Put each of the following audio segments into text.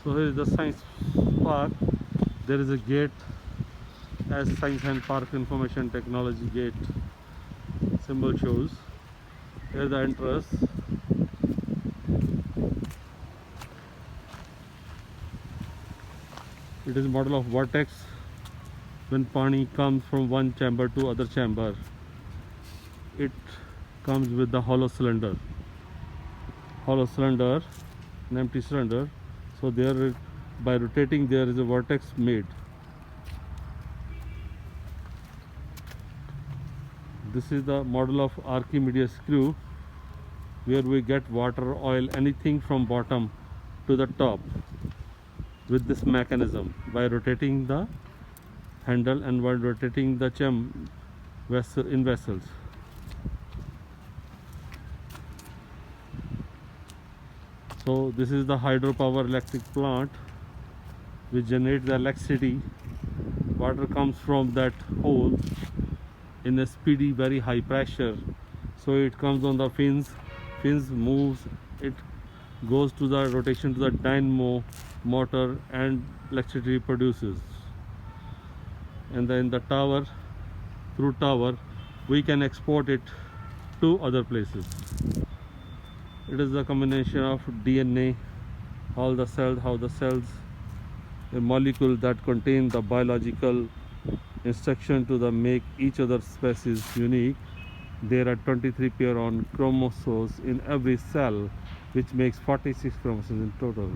So here is the science park. There is a gate as Science and Park Information Technology gate symbol shows. Here is the entrance. It is a model of vortex. When pani comes from one chamber to other chamber, it comes with the hollow cylinder, an empty cylinder. So there, by rotating, there is a vortex made. This is the model of Archimedes screw, where we get water, oil, anything from bottom to the top with this mechanism by rotating the handle and while rotating the vessels. So this is the hydropower electric plant which generates the electricity. Water comes from that hole in a speedy, very high pressure. So it comes on the fins moves, it goes to the rotation to the dynamo motor and electricity produces. And then the tower, through tower, we can export it to other places. It is a combination of DNA, how the cells, a molecule that contain the biological instruction to make each other species unique. There are 23 pair on chromosomes in every cell, which makes 46 chromosomes in total.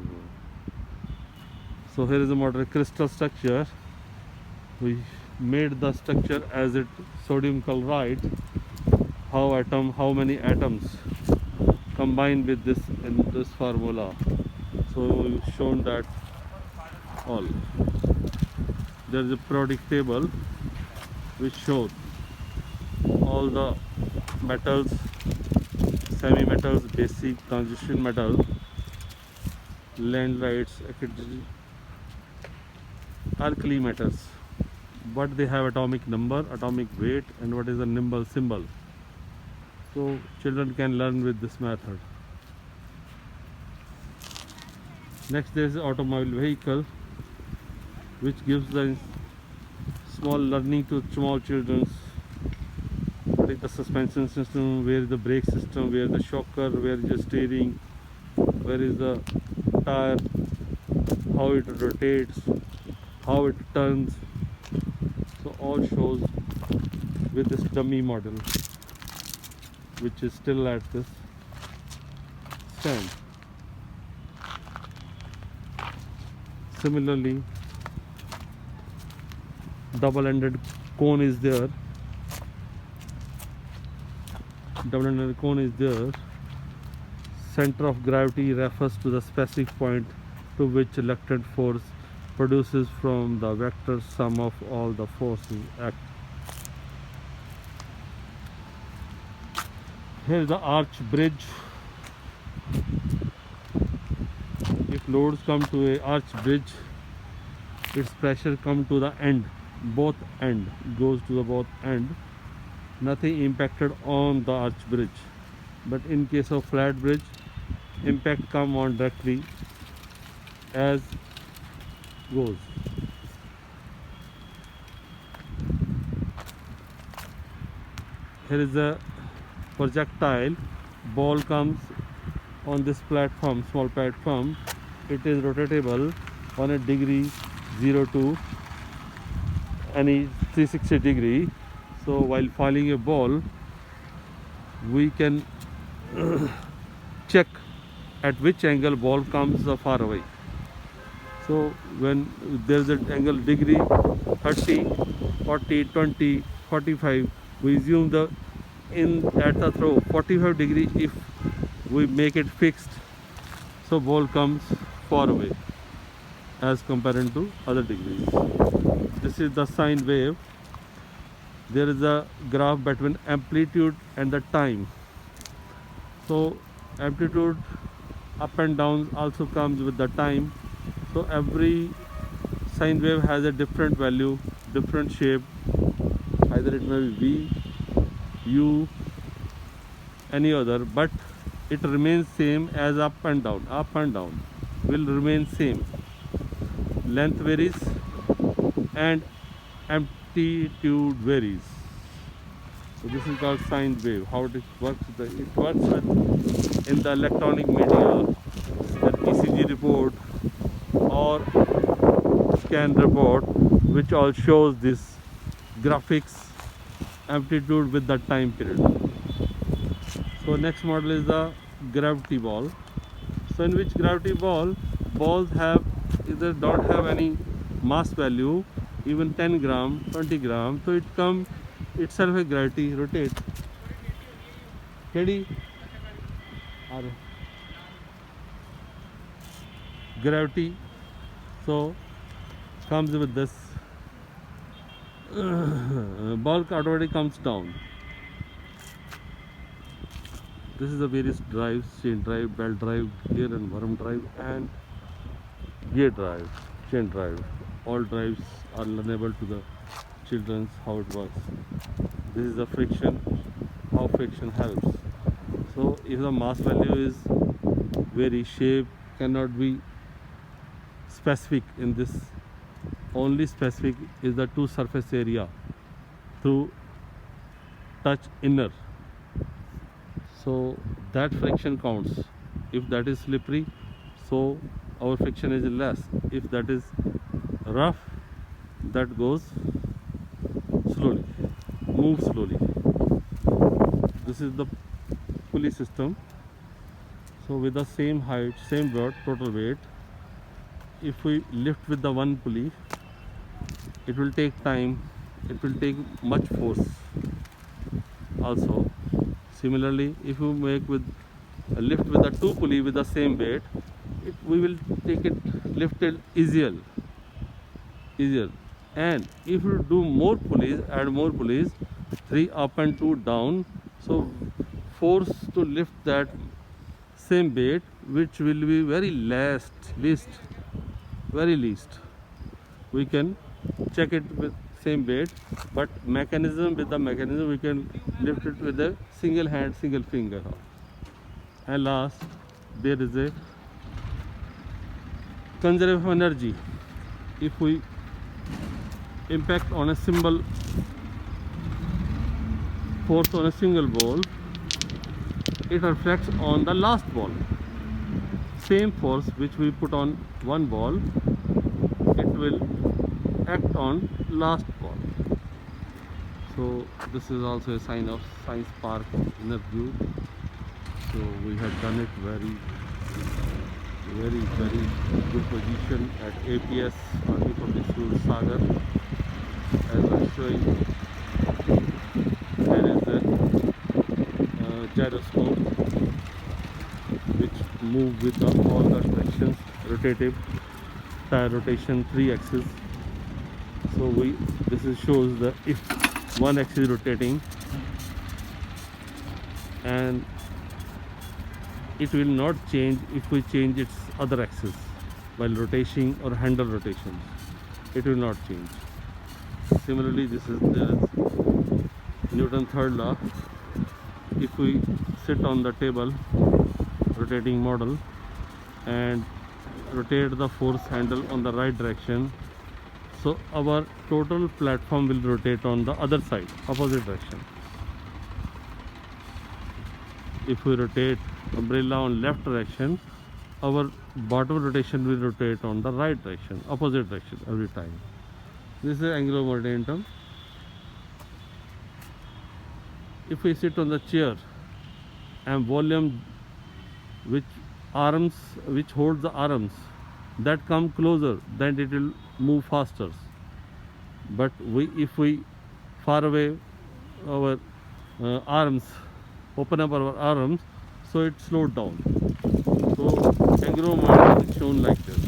So here is a model crystal structure. We made the structure as it sodium chloride. How many atoms combined with this in this formula. So we've shown that all. There is a periodic table which shows all the metals, semi-metals, basic, transition metal, landlites, alkali metals. What they have atomic number, atomic weight, and what is the nimble symbol. So children can learn with this method. Next there is automobile vehicle, which gives the small learning to small children. What is the suspension system, where is the brake system, where is the shocker, where is the steering, where is the tire, how it rotates, how it turns. So all shows with this dummy model, which is still at this stand. Similarly, double-ended cone is there. Center of gravity refers to the specific point to which reluctant force produces from the vector sum of all the forces act. Here is the arch bridge. If loads come to a arch bridge, its pressure come to the end, both end, goes to the both end. Nothing impacted on the arch bridge. But in case of flat bridge, impact come on directly as goes. Here is a projectile. Ball comes on this platform, small platform. It is rotatable on a degree 0 to any 360 degree. So while filing a ball, we can check at which angle ball comes far away. So when there is an angle degree 30, 40, 20, 45, we assume at the throw 45 degree. If we make it fixed, so ball comes far away as compared to other degrees. This is the sine wave. There is a graph between amplitude and the time. So amplitude up and down also comes with the time. So every sine wave has a different value, different shape. Either it may be V, U, any other, but it remains same as up and down, up and down. will remain same. Length varies and amplitude varies. So this is called sine wave. How it works? It works with in the electronic media, the ECG report or scan report, which all shows this graphics amplitude with the time period. So next model is the gravity ball. So in which gravity balls have either don't have any mass value, even 10 gram, 20 gram, so it come itself a gravity rotate. Ready? Gravity, so comes with this ball automatically comes down. This is the various drives: chain drive, belt drive, gear and worm drive, and gear drive, chain drive. All drives are learnable to the children how it works. This is the friction, how friction helps. So if the mass value is very shape cannot be specific in this, only specific is the two surface area through touch inner. So that friction counts. If that is slippery, so our friction is less. If that is rough, that goes slowly, moves slowly. This is the pulley system. So with the same height, same broad, total weight, if we lift with the one pulley, it will take time, it will take much force also. Similarly, if you make with a lift with the two pulley with the same weight, we will take it lifted easier. And if you do more pulleys, add more pulleys, 3 up and 2 down, so force to lift that same weight, which will be very very least. We can check it with same weight, but mechanism with the mechanism we can lift it with a single hand, single finger. And last, there is a conserve of energy. If we impact on a single force on a single ball, it reflects on the last ball. Same force which we put on one ball, it will act on last ball. So this is also a sign of Science Park inner view. So we have done it very good position at APS Army Public School Sagar. As I was showing, there is a gyroscope which move with all the directions, rotative tire rotation, 3 axis. So this shows the if one axis is rotating, and it will not change if we change its other axis while rotating or handle rotations. It will not change. Similarly, there is Newton's third law. If we sit on the table, rotating model, and rotate the force handle on the right direction, so our total platform will rotate on the other side, opposite direction. If we rotate umbrella on left direction, our bottom rotation will rotate on the right direction, opposite direction every time. This is angular momentum. If we sit on the chair and volume which holds the arms, that come closer, then it will move faster. But if we far away our arms, open up our arms, so it slowed down. So angular momentum is shown like this.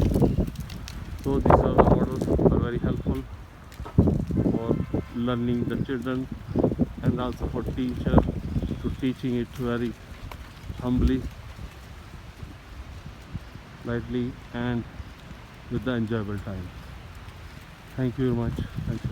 So these are the models are very helpful for learning the children, and also for teacher to teaching it very humbly, lightly, and with the enjoyable time. Thank you very much. Thank you.